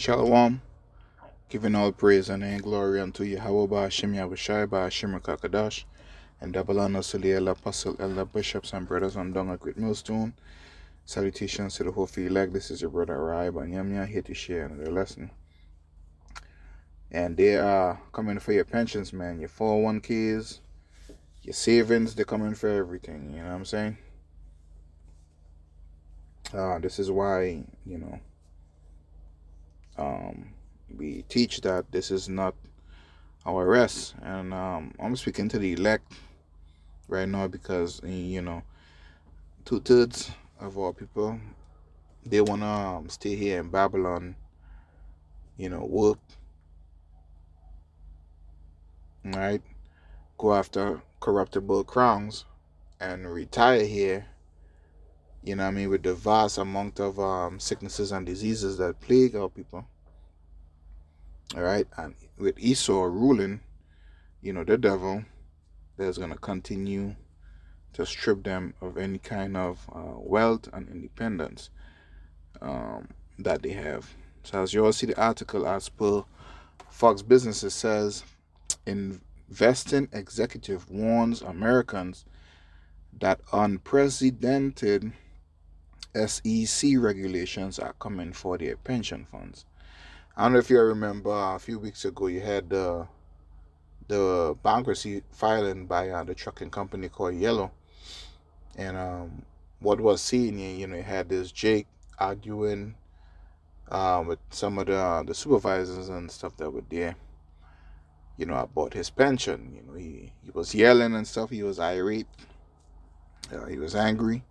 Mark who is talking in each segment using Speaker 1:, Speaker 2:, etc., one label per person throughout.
Speaker 1: Shalom, giving all praise and glory unto Yahweh Ba'Hashem Yahushai Ba'Hashem Rakakadash, and double honors to the elder apostle, elder bishops, and brothers on Donga Great Millstone. Salutations to the whole elect. This is your brother Rai Banyamya here to share another lesson. And they are coming for your pensions, man, your 401ks, your savings, they're coming for everything, you know what I'm saying? This is why, we teach that this is not our rest. And I'm speaking to the elect right now because, 2/3 of our people, they want to stay here in Babylon, work, right? Go after corruptible crowns and retire here, with the vast amount of sicknesses and diseases that plague our people. All right, and with Esau ruling, the devil, that's going to continue to strip them of any kind of wealth and independence that they have. So as you all see the article, as per Fox Business, it says, investing executive warns Americans that unprecedented SEC regulations are coming for their pension funds. I don't know if you remember, a few weeks ago you had the bankruptcy filing by the trucking company called Yellow, and what was seen, you had this Jake arguing with some of the supervisors and stuff that were there, about his pension. He was yelling and stuff. He was irate. He was angry,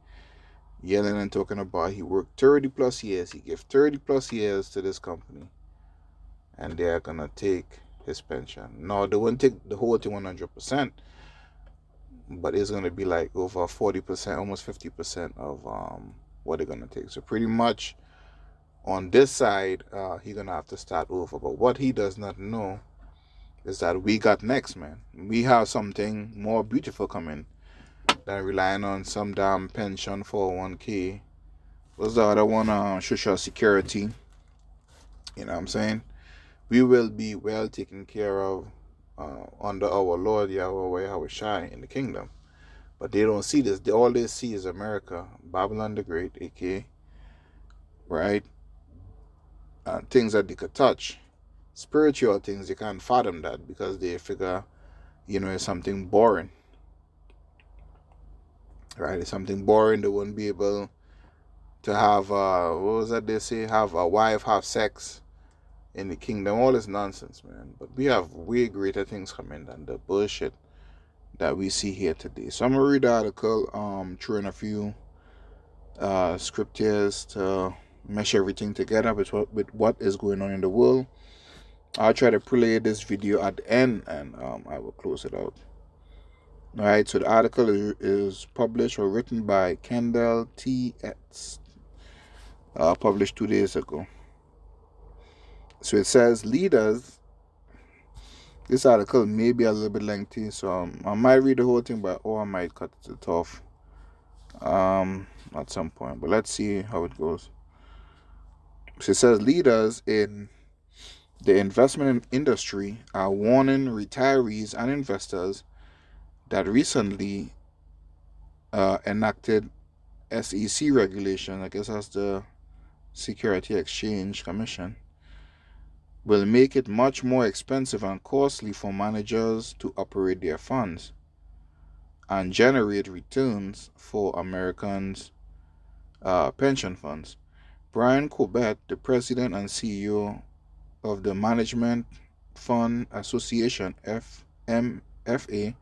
Speaker 1: yelling and talking about he worked 30 plus years. He gave 30 plus years to this company, and they're gonna take his pension. No, they won't take the whole thing 100%, but it's gonna be like over 40%, almost 50% of what they're gonna take. So pretty much on this side, he's gonna have to start over. But what he does not know is that we got next, man. We have something more beautiful coming than relying on some damn pension 401k. What's the other one? Social security. You know what I'm saying? We will be well taken care of under our Lord Yahweh Yahushai in the kingdom. But they don't see this. All they see is America, Babylon the Great, aka, right? Things that they could touch. Spiritual things, they can't fathom that because they figure, it's something boring. Right? It's something boring. They wouldn't be able to have, what was that they say? Have a wife, have sex in the kingdom. All this nonsense, man. But we have way greater things coming than the bullshit that we see here today. So I'm going to read the article, through in a few scriptures to mesh everything together with what is going on in the world. I'll try to play this video at the end, and I will close it out. All right, so the article is published or written by Kendall T. Etz, published 2 days ago. So it says, leaders. This article may be a little bit lengthy, so I might read the whole thing, or I might cut it off at some point. But let's see how it goes. So it says, leaders in the investment industry are warning retirees and investors that recently enacted SEC regulation, I guess that's the Security Exchange Commission, will make it much more expensive and costly for managers to operate their funds and generate returns for Americans' pension funds. Brian Corbett, the president and CEO of the Management Fund Association, MFA,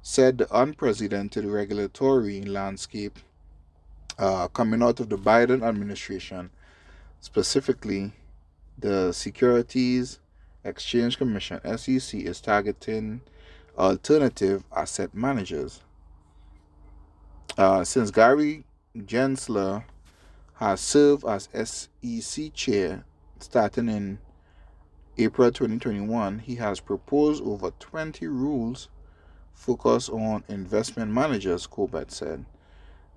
Speaker 1: said the unprecedented regulatory landscape coming out of the Biden administration, specifically the Securities Exchange Commission, SEC, is targeting alternative asset managers. Since Gary Gensler has served as SEC chair starting in April 2021, he has proposed over 20 rules focused on investment managers, Corbett said.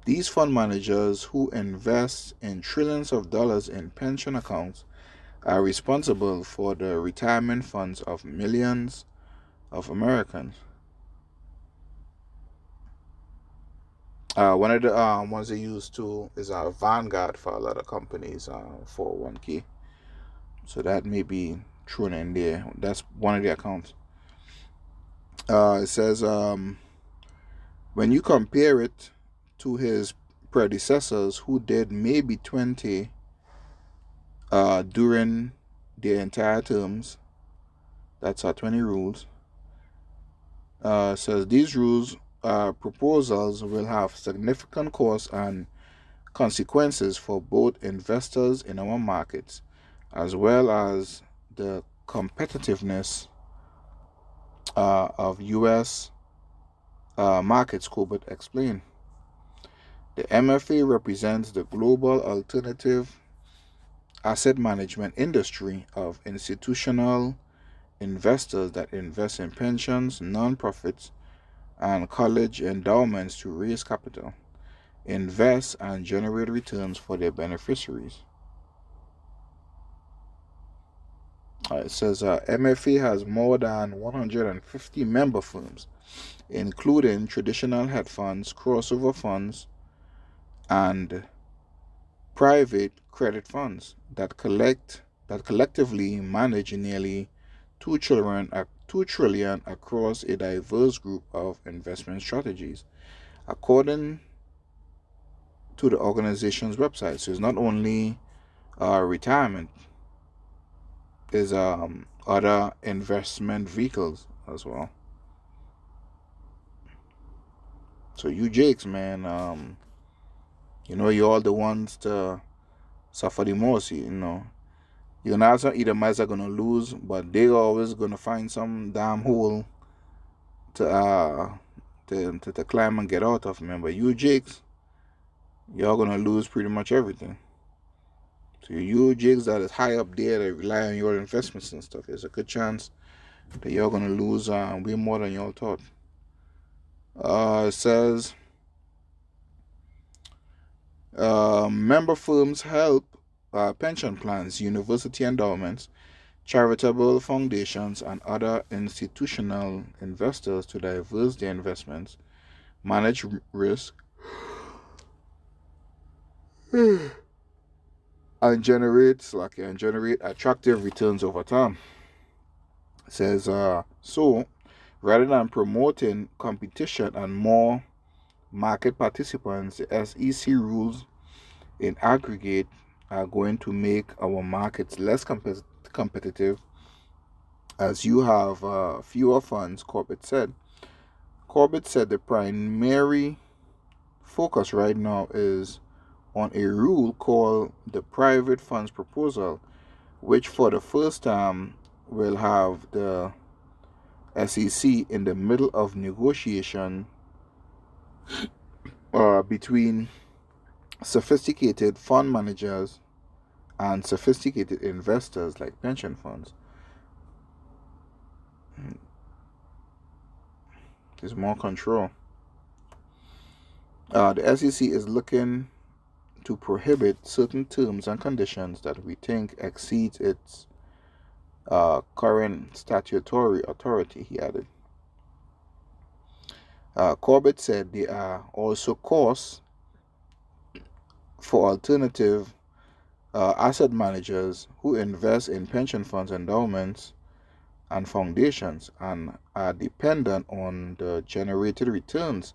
Speaker 1: These fund managers who invest in trillions of dollars in pension accounts are responsible for the retirement funds of millions of Americans. One of the ones they use too is Vanguard for a lot of companies, 401k. So that may be thrown in there. That's one of the accounts. It says when you compare it to his predecessors who did maybe 20 during their entire terms, that's our 20 rules. Says these rules proposals will have significant costs and consequences for both investors in our markets as well as the competitiveness of U.S. Markets, Colbert explained. The MFA represents the global alternative asset management industry of institutional investors that invest in pensions, nonprofits, and college endowments to raise capital, invest, and generate returns for their beneficiaries. It says MFA has more than 150 member firms, including traditional hedge funds, crossover funds, and private credit funds that collectively manage nearly 2 trillion across a diverse group of investment strategies, according to the organization's website. So it's not only retirement, is other investment vehicles as well. So you Jakes, man, you're all the ones to suffer the most. You're not either mice are gonna lose, but they're always gonna find some damn hole to to climb and get out of. Man, but you Jakes, you're gonna lose pretty much everything. So you Jakes that is high up there that rely on your investments and stuff, there's a good chance that you're gonna lose way more than y'all thought. It says member firms help pension plans, university endowments, charitable foundations, and other institutional investors to diverse their investments, manage risk, and generate attractive returns over time. It says so rather than promoting competition and more market participants, the SEC rules in aggregate are going to make our markets less competitive as you have fewer funds, Corbett said. Corbett said the primary focus right now is on a rule called the Private Funds Proposal, which for the first time will have the SEC in the middle of negotiation between sophisticated fund managers and sophisticated investors like pension funds. There's more control. The SEC is looking to prohibit certain terms and conditions that we think exceeds its current statutory authority, he added. Corbett said there are also costs for alternative asset managers who invest in pension funds, endowments, and foundations and are dependent on the generated returns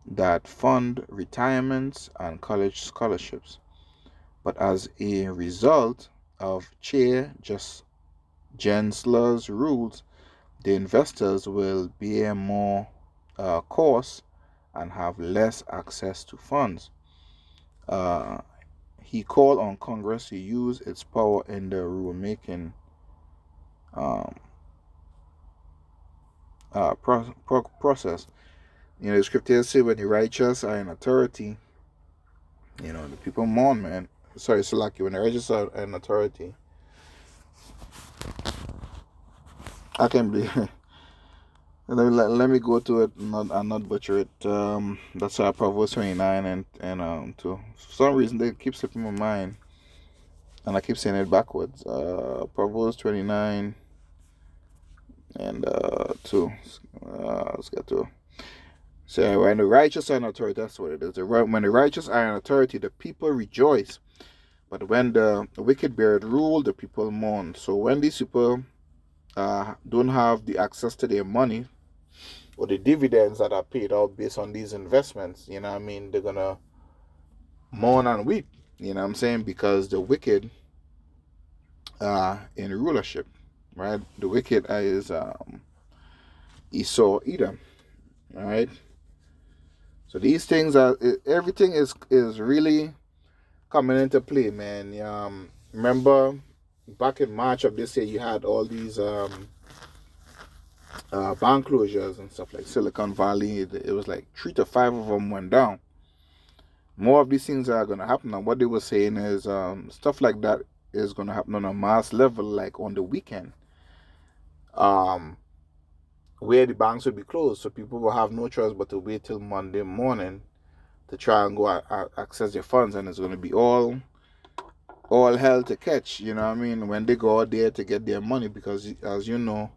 Speaker 1: that fund retirements and college scholarships. But as a result of Chair Gensler's rules, the investors will bear more costs and have less access to funds. He called on Congress to use its power in the rulemaking process. The scriptures say when the righteous are in authority, the people mourn, man. Sorry, Salaki, when the righteous are in authority, I can be. Let me go to it and not butcher it. That's Proverbs 29 and 2. For some reason, they keep slipping my mind. and I keep saying it backwards. Proverbs 29 and 2. Let's get to. So when the righteous are in authority, that's what it is. When the righteous are in authority, the people rejoice. But when the wicked bear rule, the people mourn. So when these people don't have the access to their money or the dividends that are paid out based on these investments, you know what I mean, they're gonna mourn and weep, you know what I'm saying, because the wicked in rulership, right? The wicked is Esau, Edom, right? So these things are, everything is really coming into play, man. Remember back in March of this year, you had all these bank closures and stuff like Silicon Valley. It was like 3 to 5 of them went down. More of these things are going to happen. And what they were saying is stuff like that is going to happen on a mass level, like on the weekend, where the banks will be closed. So people will have no choice but to wait till Monday morning to try and go access their funds. And it's going to be all hell to catch, you know what I mean, when they go out there to get their money, because as you know,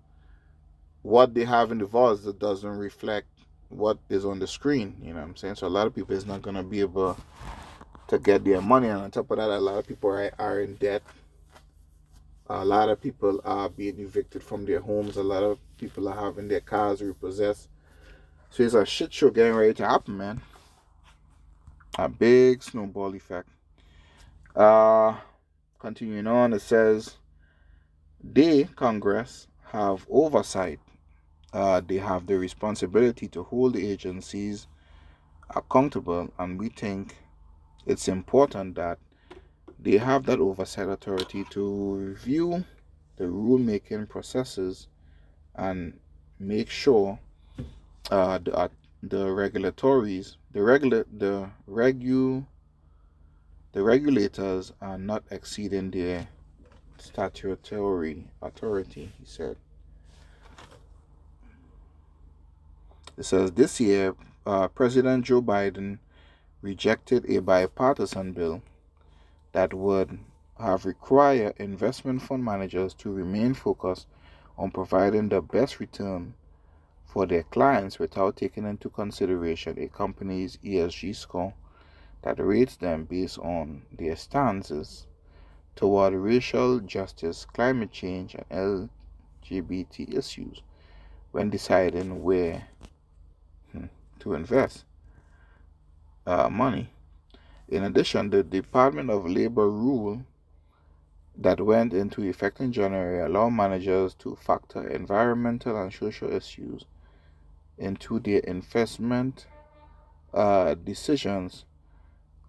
Speaker 1: what they have in the vaults that doesn't reflect what is on the screen, you know what I'm saying? So a lot of people is not going to be able to get their money, and on top of that, a lot of people are in debt. A lot of people are being evicted from their homes. A lot of people are having their cars repossessed. So it's a shit show getting ready to happen, man. A big snowball effect. Continuing on, it says Congress have oversight. They have the responsibility to hold the agencies accountable, and we think it's important that they have that oversight authority to review the rulemaking processes and make sure the regulators are not exceeding their statutory authority, he said. It says this year, President Joe Biden rejected a bipartisan bill that would have required investment fund managers to remain focused on providing the best return for their clients without taking into consideration a company's ESG score that rates them based on their stances toward racial justice, climate change, and LGBT issues when deciding where to invest money. In addition, the Department of Labor rule that went into effect in January allow managers to factor environmental and social issues into their investment decisions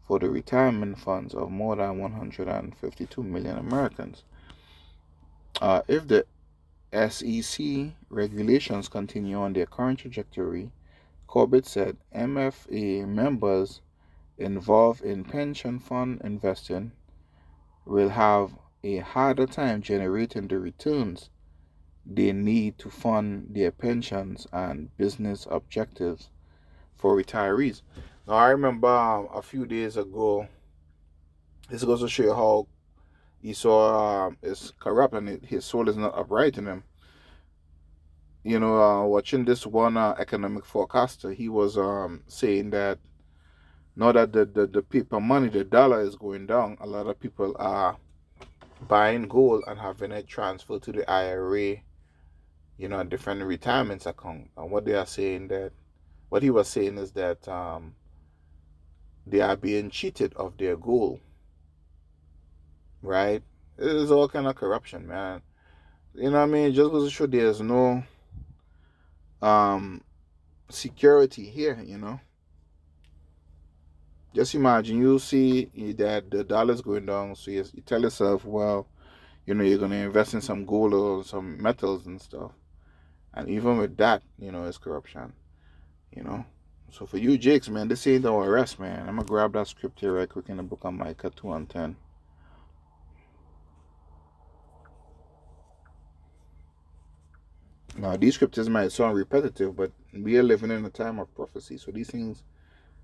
Speaker 1: for the retirement funds of more than 152 million Americans. If the SEC regulations continue on their current trajectory, Corbett said MFA members involved in pension fund investing will have a harder time generating the returns they need to fund their pensions and business objectives for retirees. Now, I remember a few days ago, this goes to show you how Esau is corrupt and his soul is not upright in him. You know, watching this one economic forecaster, he was saying that now that the paper money, the dollar is going down, a lot of people are buying gold and having it transferred to the IRA, you know, different retirements account. And what he was saying is that they are being cheated of their goal, right? It is all kind of corruption, man. You know what I mean? Just goes to show there's no security here, you know. Just imagine you see that the dollar's going down, so you tell yourself, well, you know, you're gonna invest in some gold or some metals and stuff. And even with that, you know, it's corruption, you know. So for you, Jakes, man, this ain't our arrest, man. I'm gonna grab that script here right quick in the book of Micah 2 and 10. Now, these scriptures might sound repetitive, but we are living in a time of prophecy. So these things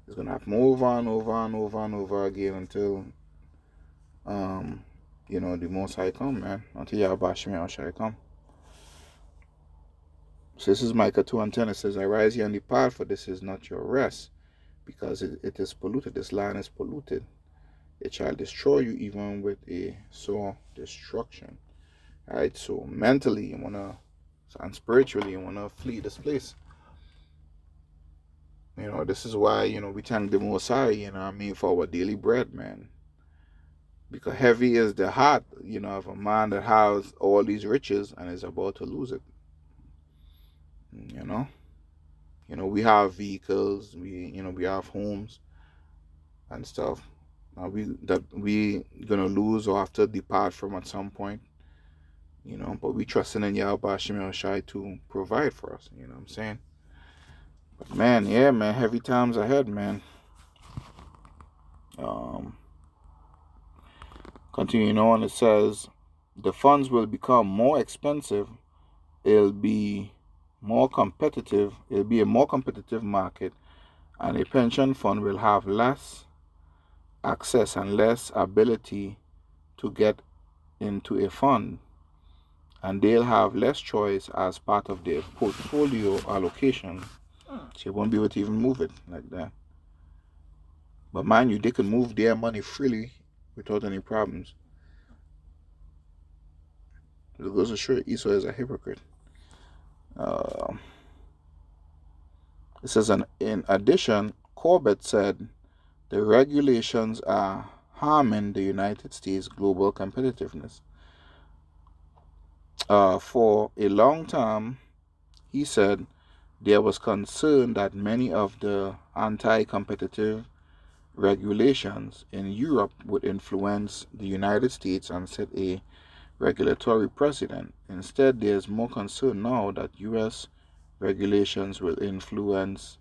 Speaker 1: is going to happen over and over and over and over again until, the Most High come, man. Until Yahweh Shemi shall come. So this is Micah 2:10. It says, "Arise ye and depart, for this is not your rest, because it is polluted. This land is polluted. It shall destroy you even with a sore destruction." Alright, so mentally you wanna, and spiritually you wanna flee this place. This is why, we thank the Most High, for our daily bread, man. Because heavy is the heart, of a man that has all these riches and is about to lose it. We have vehicles, we have homes and stuff. We gonna lose or have to depart from at some point. But we trusting in Yahweh Shemi Shai to provide for us. You know what I'm saying? But man, yeah, man, heavy times ahead, man. Continuing on, it says the funds will become more expensive. It'll be more competitive. It'll be a more competitive market, and a pension fund will have less access and less ability to get into a fund, and they'll have less choice as part of their portfolio allocation. So you won't be able to even move it like that. But mind you, they can move their money freely without any problems. It goes to show Esau is a hypocrite. It says, in addition, Corbett said the regulations are harming the United States' global competitiveness. For a long time, he said there was concern that many of the anti-competitive regulations in Europe would influence the United States and set a regulatory precedent. Instead, there's more concern now that U.S. regulations will influence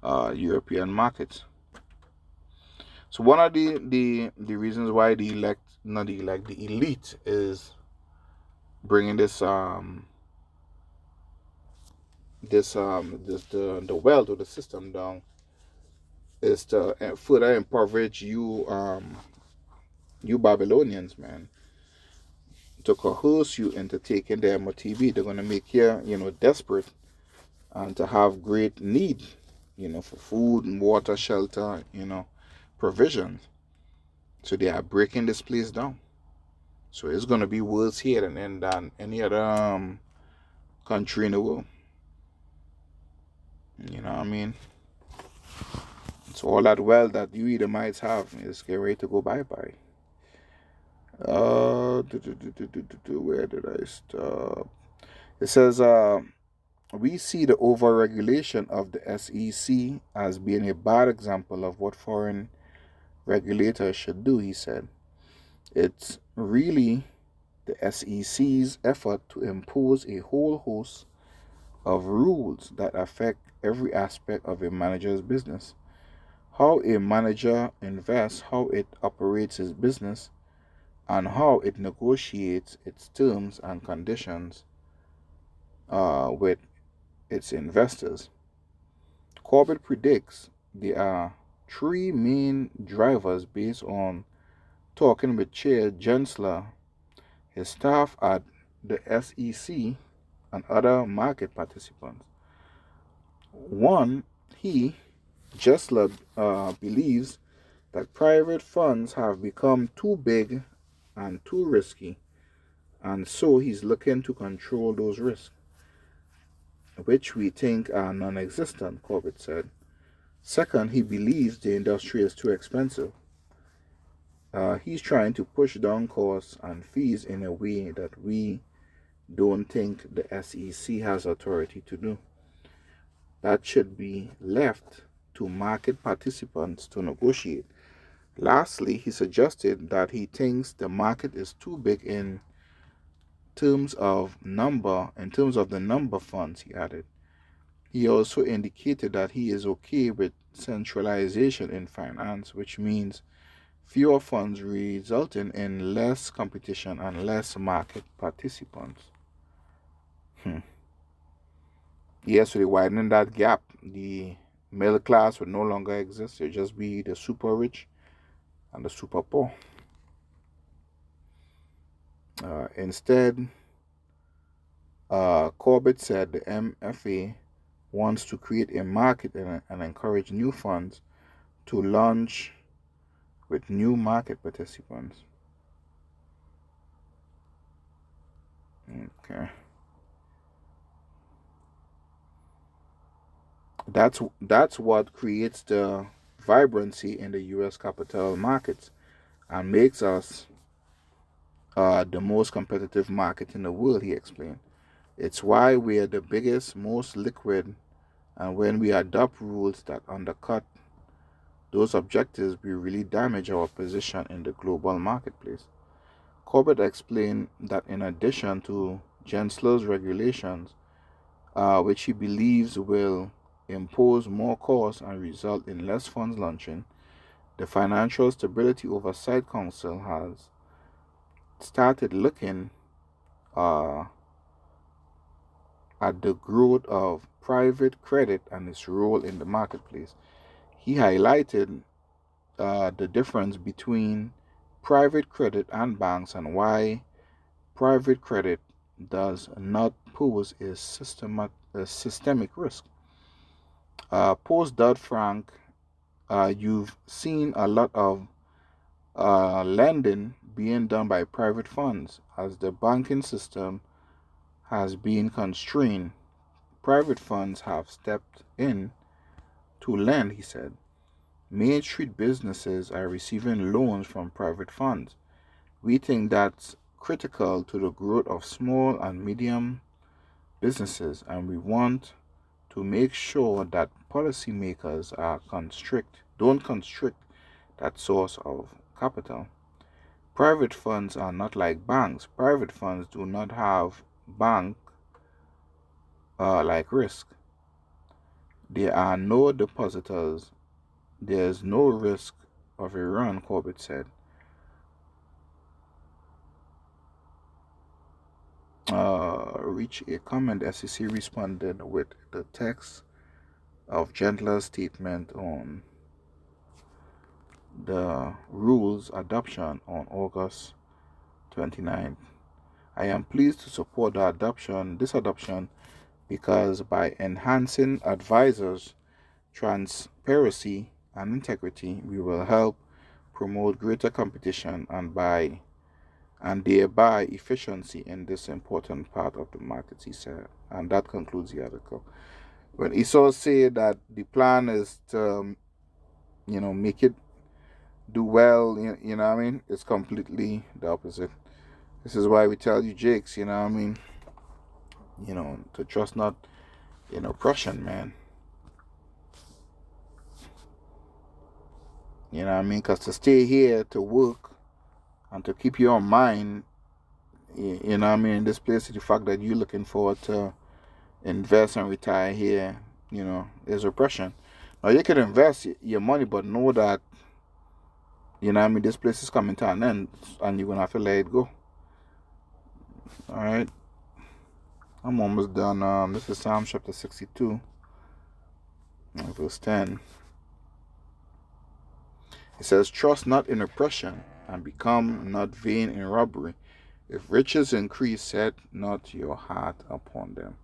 Speaker 1: European markets. So one of the reasons why the elite is bringing the wealth of the system down is to further impoverish you Babylonians, man, to coerce you into taking their MTV. They're gonna make you desperate and to have great need, for food and water, shelter, provisions. So they are breaking this place down. So it's gonna be worse here than any other country in the world. You know what I mean? So all that wealth that you Edomites have is getting ready to go bye-bye. Where did I stop? It says, we see the overregulation of the SEC as being a bad example of what foreign regulators should do, he said. It's really the SEC's effort to impose a whole host of rules that affect every aspect of a manager's business. How a manager invests, how it operates his business, and how it negotiates its terms and conditions with its investors. Corbett predicts there are three main drivers based on talking with Chair Gensler, his staff at the SEC, and other market participants. One, Gensler, believes that private funds have become too big and too risky, and so he's looking to control those risks, which we think are non-existent, Corbett said. Second, he believes the industry is too expensive. He's trying to push down costs and fees in a way that we don't think the SEC has authority to do. That should be left to market participants to negotiate. Lastly, he suggested that he thinks the market is too big in terms of the number funds, he added. He also indicated that he is okay with centralization in finance, which means fewer funds resulting in less competition and less market participants. Yes, so they're widening that gap. The middle class would no longer exist. It'll just be the super rich and the super poor. Instead, Corbett said the MFA wants to create a market and encourage new funds to launch with new market participants. Okay. That's what creates the vibrancy in the US capital markets and makes us the most competitive market in the world, he explained. It's why we are the biggest, most liquid, and when we adopt rules that undercut those objectives, we really damage our position in the global marketplace. Corbett explained that in addition to Gensler's regulations, which he believes will impose more costs and result in less funds launching, the Financial Stability Oversight Council has started looking uh, at the growth of private credit and its role in the marketplace. He highlighted the difference between private credit and banks and why private credit does not pose a systemic risk. Post Dodd Frank, you've seen a lot of lending being done by private funds as the banking system has been constrained. Private funds have stepped in to lend, he said. Main Street businesses are receiving loans from private funds. We think that's critical to the growth of small and medium businesses, and we want to make sure that policymakers don't constrict that source of capital. Private funds are not like banks. Private funds do not have bank like risk. There are no depositors. There's no risk of a run, Corbett said. Reach a comment, SEC responded with the text of Gentler's statement on the rules adoption on August 29th. I am pleased to support this adoption because by enhancing advisors' transparency and integrity, we will help promote greater competition and thereby efficiency in this important part of the market, he said. And that concludes the article. When Esau said that the plan is to, make it do well, you know what I mean? It's completely the opposite. This is why we tell you, Jakes, you know what I mean? To trust not in oppression, man. You know what I mean? Because to stay here, to work, and to keep your mind, you know what I mean, in this place, the fact that you're looking forward to invest and retire here, is oppression. Now, you can invest your money, but know that, you know what I mean, this place is coming to an end, and you're going to have to let it go. All right. I'm almost done. This is Psalm chapter 62, verse 10. It says, trust not in oppression, and become not vain in robbery. If riches increase, set not your heart upon them.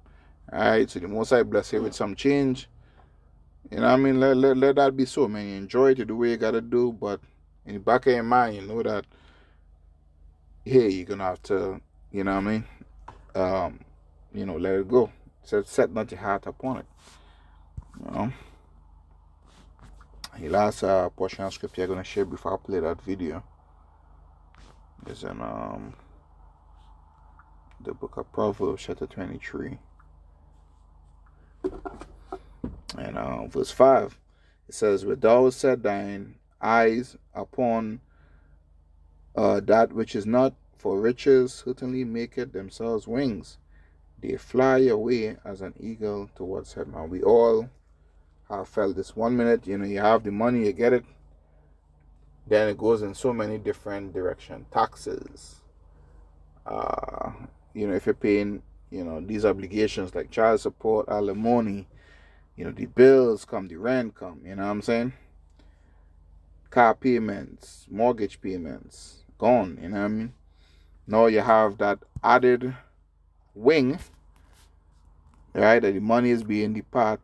Speaker 1: Alright, so the Most High bless you with some change. You know what I mean? Let that be so, man. You enjoy it, you do what you gotta do, but in the back of your mind, you know that, hey, you're gonna have to, you know what I mean? Let it go. Set not your heart upon it. The last portion of scripture I'm gonna share before I play that video is in the book of Proverbs, chapter 23. And verse 5, it says, "When thou set thine eyes upon that which is not, for riches certainly maketh themselves wings. They fly away as an eagle towards heaven." And we all have felt this. 1 minute, you have the money, you get it. Then it goes in so many different directions. Taxes. If you're paying, these obligations like child support, alimony, the bills come, the rent come, you know what I'm saying? Car payments, mortgage payments, gone, you know what I mean? Now you have that added wing, right? That the money is being departed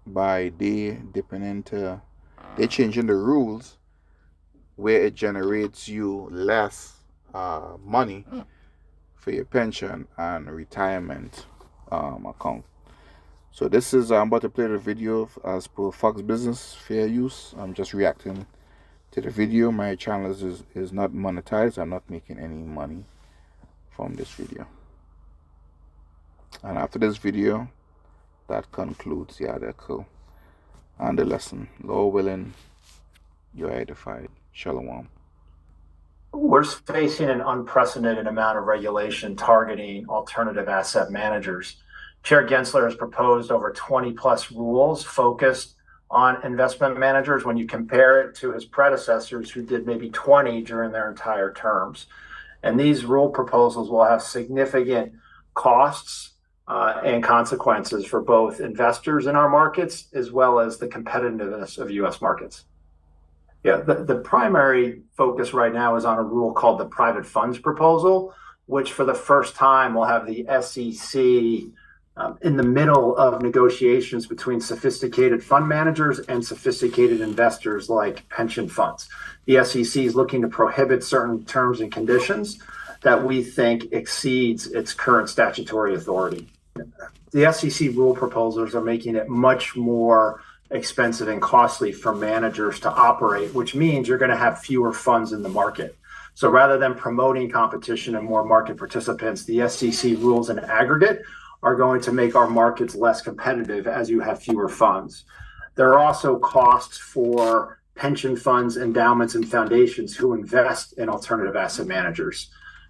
Speaker 1: by they dipping into, they changing the rules where it generates you less money for your pension and retirement account. So this is, I'm about to play the video as per Fox Business Fair Use. I'm just reacting to the video. My channel is not monetized. I'm not making any money from this video. And after this video, that concludes the article and the lesson. Lord willing, you're edified. Shalom.
Speaker 2: We're facing an unprecedented amount of regulation targeting alternative asset managers. Chair Gensler has proposed over 20 plus rules focused on investment managers when you compare it to his predecessors who did maybe 20 during their entire terms. And these rule proposals will have significant costs and consequences for both investors in our markets as well as the competitiveness of U.S. markets. Yeah, the primary focus right now is on a rule called the private funds proposal, which for the first time will have the SEC in the middle of negotiations between sophisticated fund managers and sophisticated investors like pension funds. The SEC is looking to prohibit certain terms and conditions that we think exceeds its current statutory authority. The SEC rule proposals are making it much more expensive and costly for managers to operate, which means you're going to have fewer funds in the market. So rather than promoting competition and more market participants, the SEC rules in aggregate are going to make our markets less competitive as you have fewer funds. There are also costs for pension funds, endowments, and foundations who invest in alternative asset managers.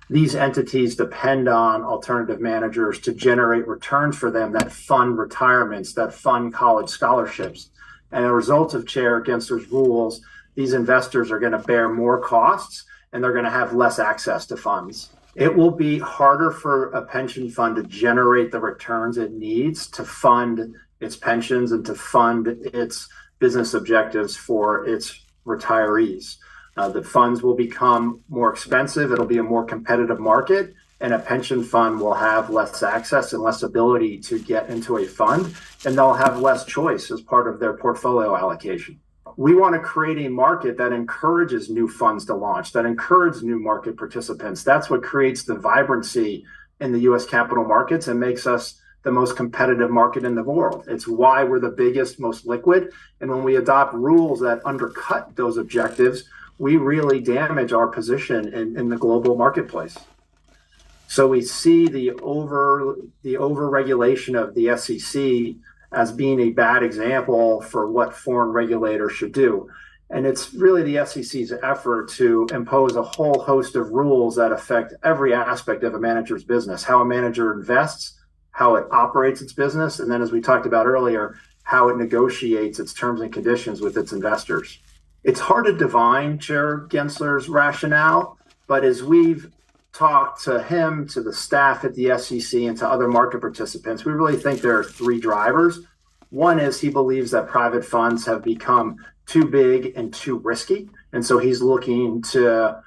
Speaker 2: These entities depend on alternative managers to generate returns for them that fund retirements, that fund college scholarships. And as a result of Chair Gensler's rules, these investors are going to bear more costs and they're going to have less access to funds. It will be harder for a pension fund to generate the returns it needs to fund its pensions and to fund its business objectives for its retirees. The funds will become more expensive. It'll be a more competitive market, and a pension fund will have less access and less ability to get into a fund, and they'll have less choice as part of their portfolio allocation. We want to create a market that encourages new funds to launch, that encourages new market participants. That's what creates the vibrancy in the U.S. capital markets and makes us the most competitive market in the world. It's why we're the biggest, most liquid. And when we adopt rules that undercut those objectives, we really damage our position in the global marketplace. So we see the over-regulation of the SEC as being a bad example for what foreign regulators should do. And it's really the SEC's effort to impose a whole host of rules that affect every aspect of a manager's business, how a manager invests, how it operates its business, and then as we talked about earlier, how it negotiates its terms and conditions with its investors. It's hard to divine Chair Gensler's rationale, but as we've talked to him, to the staff at the SEC, and to other market participants, we really think there are three drivers. One is he believes that private funds have become too big and too risky, and so he's looking to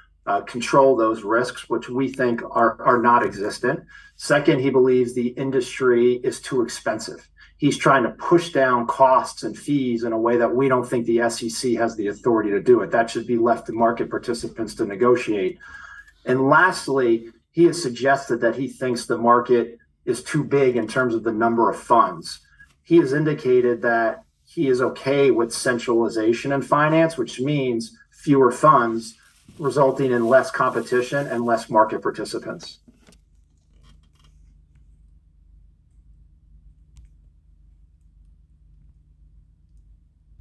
Speaker 2: control those risks, which we think are not existent. Second, he believes the industry is too expensive. He's trying to push down costs and fees in a way that we don't think the SEC has the authority to do it. That should be left to market participants to negotiate. And lastly, he has suggested that he thinks the market is too big in terms of the number of funds. He has indicated that he is okay with centralization in finance, which means fewer funds, resulting in less competition and less market participants.